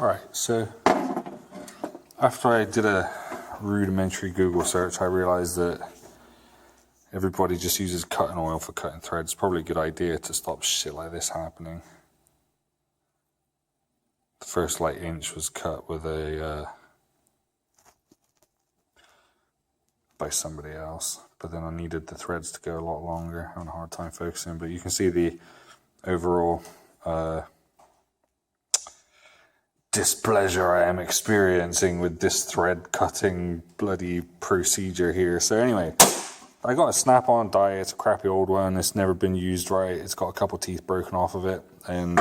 Alright, so after I did a rudimentary Google search, I realized that everybody just uses cutting oil for cutting threads. It's probably a good idea to stop shit like this happening. The first like inch was cut with a by somebody else, but then I needed the threads to go a lot longer. I'm having a hard time focusing, but you can see the overall displeasure I am experiencing with this thread cutting bloody procedure here. So anyway, I got a snap-on die. It's a crappy old one. It's never been used right. It's got a couple teeth broken off of it, and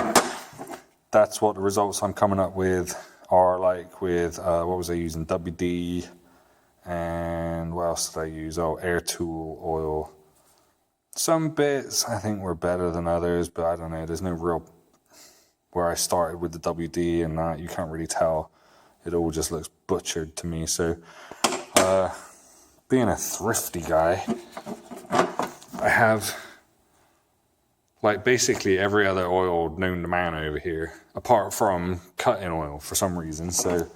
that's what the results I'm coming up with are like with what was I using? WD, and what else did I use? Oh, Air Tool oil. Some bits I think were better than others, but I don't know. There's no real where I started with the WD and that. You can't really tell. It all just looks butchered to me. So being a thrifty guy, I have like basically every other oil known to man over here, apart from cutting oil for some reason. So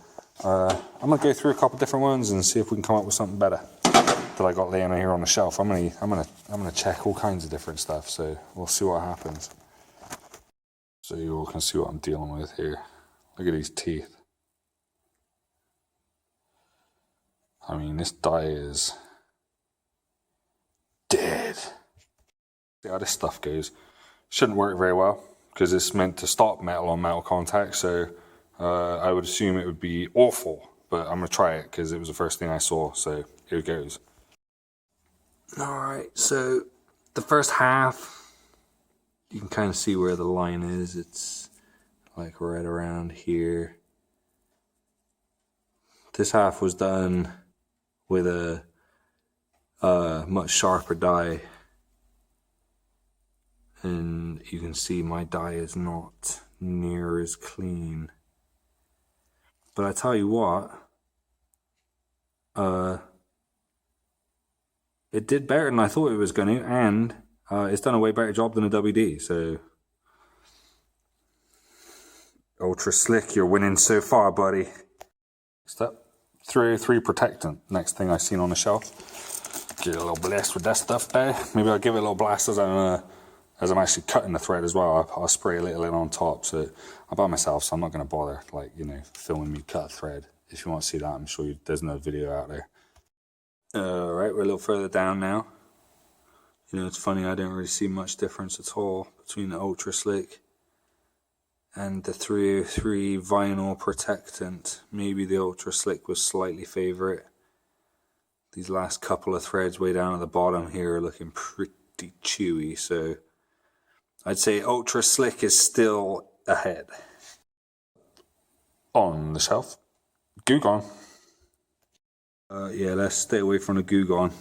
I'm gonna go through a couple different ones and see if we can come up with something better that I got laying here on the shelf. I'm gonna check all kinds of different stuff. So we'll see what happens. So you all can see what I'm dealing with here. Look at these teeth. I mean, this die is dead. See how this stuff goes. Shouldn't work very well because it's meant to stop metal on metal contact. So I would assume it would be awful, but I'm gonna try it because it was the first thing I saw. So here goes. All right, so the first half, you can kind of see where the line is. It's like right around here. This half was done with a much sharper die, and you can see my die is not near as clean. But I tell you what, it did better than I thought it was going to, and it's done a way better job than a WD. So Ultra Slick, you're winning so far, buddy. Next up, 303 Protectant. Next thing I've seen on the shelf. Get a little blast with that stuff there. Maybe I'll give it a little blast as I'm actually cutting the thread as well. I'll spray a little in on top. So I'm by myself, so I'm not going to bother, like, you know, filming me cut a thread. If you want to see that, I'm sure there's no video out there. Alright, we're a little further down now. You know, it's funny, I don't really see much difference at all between the Ultra Slick and the 303 Vinyl Protectant. Maybe the Ultra Slick was slightly favourite. These last couple of threads way down at the bottom here are looking pretty chewy, so I'd say Ultra Slick is still ahead. On the shelf, Goo Gone. Yeah, let's stay away from the Goo Gone.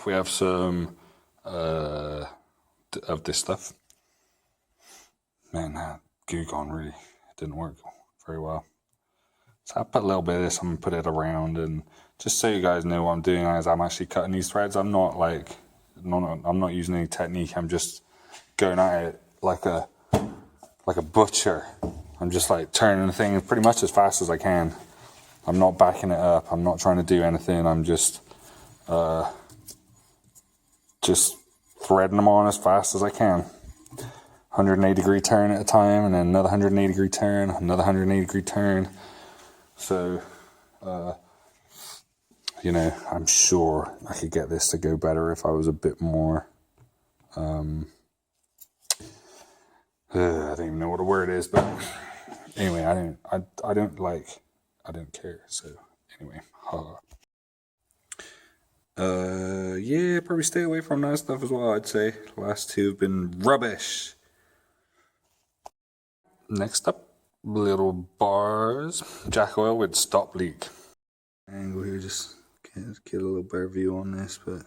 We have some of this stuff. Man, that Goo Gone really didn't work very well. So I put a little bit of this, I'm gonna put it around, and just so you guys know what I'm doing as I'm actually cutting these threads. I'm not using any technique. I'm just going at it like a butcher. I'm just like turning the thing pretty much as fast as I can. I'm not backing it up. I'm not trying to do anything. I'm just threading them on as fast as I can. 180 degree turn at a time, and then another 180 degree turn, another 180 degree turn. So, you know, I'm sure I could get this to go better if I was a bit more, I don't even know what the word is, but anyway, I don't care. So anyway, yeah, probably stay away from that stuff as well, I'd say. The last two have been rubbish. Next up, little bars. Jack oil with stop leak. Angle here, just get a little better view on this, but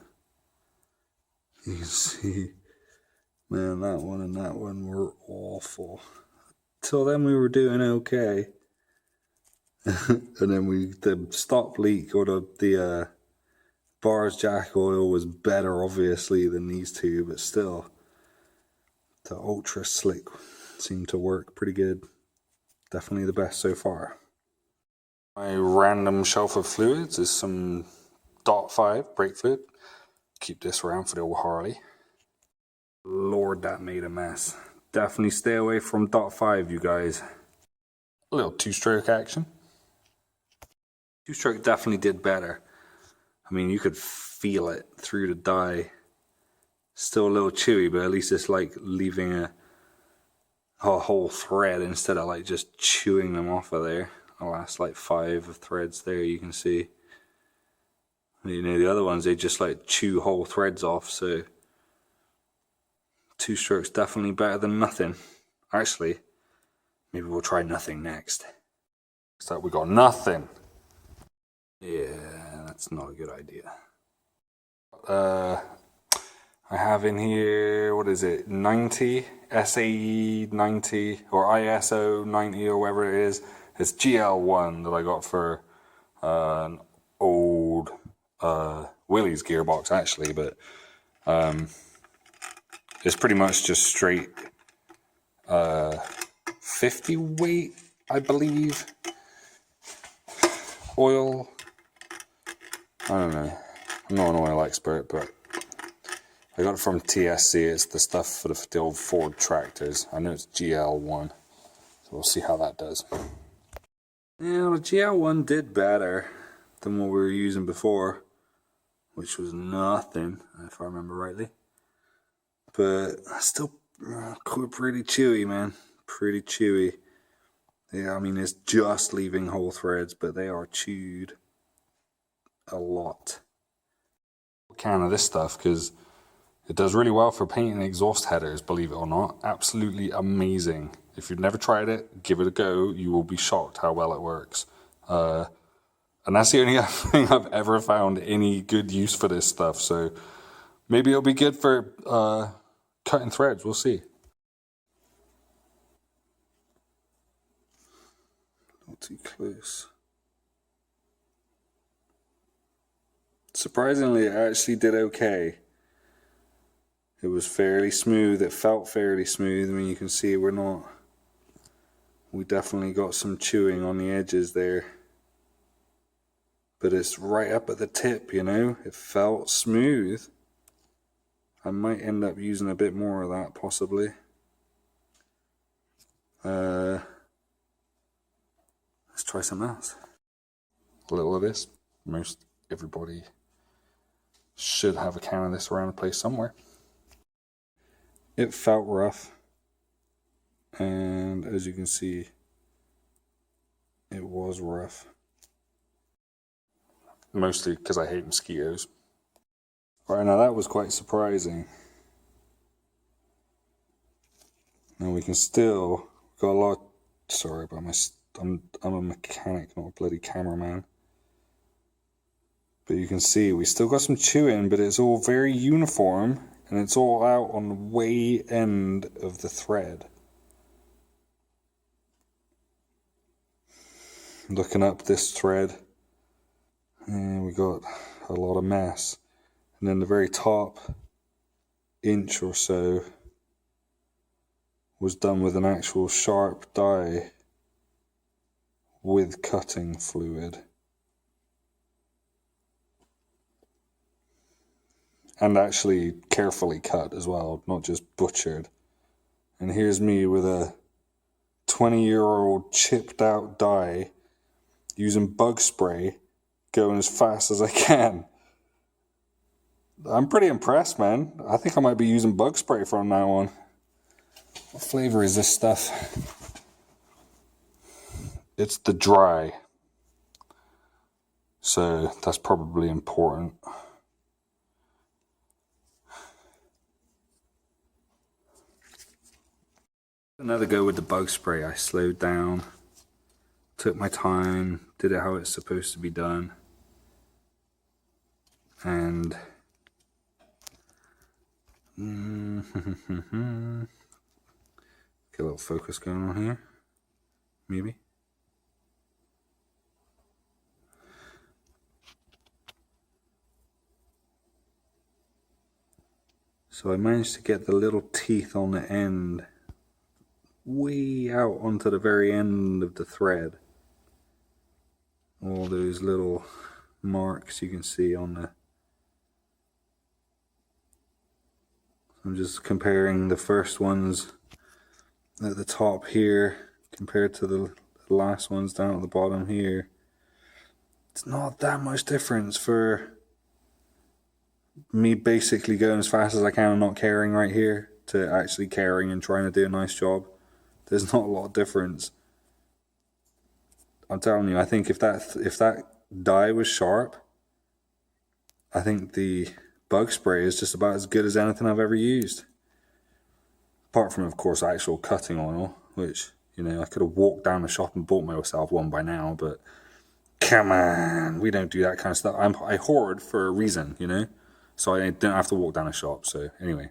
you can see, man, that one and that one were awful. Till then we were doing okay. And then the stop leak, or the bars Jack oil was better obviously than these two, but still the Ultra Slick seemed to work pretty good. Definitely the best so far. My random shelf of fluids is some .5 brake fluid. Keep this around for the old Harley. Lord, that made a mess. Definitely stay away from .5, you guys. A little two-stroke action. Two-stroke definitely did better. I mean, you could feel it through the dye. Still a little chewy, but at least it's like leaving a whole thread instead of like just chewing them off of there. The last like 5 threads there, you can see. You know, the other ones, they just like chew whole threads off, so two strokes definitely better than nothing. Actually, maybe we'll try nothing next. So we got nothing. Yeah, that's not a good idea. I have in here, what is it, 90, SAE 90, or ISO 90, or whatever it is. It's GL1 that I got for an old Willys gearbox, actually, but it's pretty much just straight 50 weight, I believe, oil. I don't know. I'm not an oil expert, but I got it from TSC. It's the stuff for the old Ford tractors. I know it's GL1, so we'll see how that does. Yeah, the GL1 did better than what we were using before, which was nothing, if I remember rightly. But still pretty chewy, man. Pretty chewy. Yeah, I mean, it's just leaving whole threads, but they are chewed a lot. Can of this stuff, because it does really well for painting exhaust headers, believe it or not. Absolutely amazing. If you've never tried it, give it a go. You will be shocked how well it works. And that's the only thing I've ever found any good use for this stuff. So maybe it'll be good for cutting threads. We'll see. Not too close. Surprisingly, it actually did okay. It was fairly smooth. It felt fairly smooth. I mean, you can see we definitely got some chewing on the edges there. But it's right up at the tip, you know. It felt smooth. I might end up using a bit more of that, possibly. Let's try something else. A little of this. Most everybody should have a can of this around the place somewhere. It felt rough. And as you can see, it was rough. Mostly because I hate mosquitoes. Right, now that was quite surprising. Now we can still got a lot. Sorry about my. I'm a mechanic, not a bloody cameraman. But you can see we still got some chewing, but it's all very uniform, and it's all out on the way end of the thread. Looking up this thread, and we got a lot of mess. And then the very top inch or so was done with an actual sharp die with cutting fluid. And actually carefully cut as well, not just butchered. And here's me with a 20-year-old chipped out die using bug spray, going as fast as I can. I'm pretty impressed, man. I think I might be using bug spray from now on. What flavor is this stuff? It's the dry. So that's probably important. Another go with the bug spray. I slowed down, took my time, did it how it's supposed to be done. And get a little focus going on here, maybe. So I managed to get the little teeth on the end way out onto the very end of the thread. All those little marks you can see on the... I'm just comparing the first ones at the top here compared to the last ones down at the bottom here. It's not that much difference for me basically going as fast as I can and not caring right here to actually caring and trying to do a nice job. There's not a lot of difference. I'm telling you, I think if that dye was sharp, I think the bug spray is just about as good as anything I've ever used. Apart from, of course, actual cutting oil, which, you know, I could have walked down the shop and bought myself one by now, but come on, we don't do that kind of stuff. I hoard for a reason, you know, so I don't have to walk down a shop. So anyway.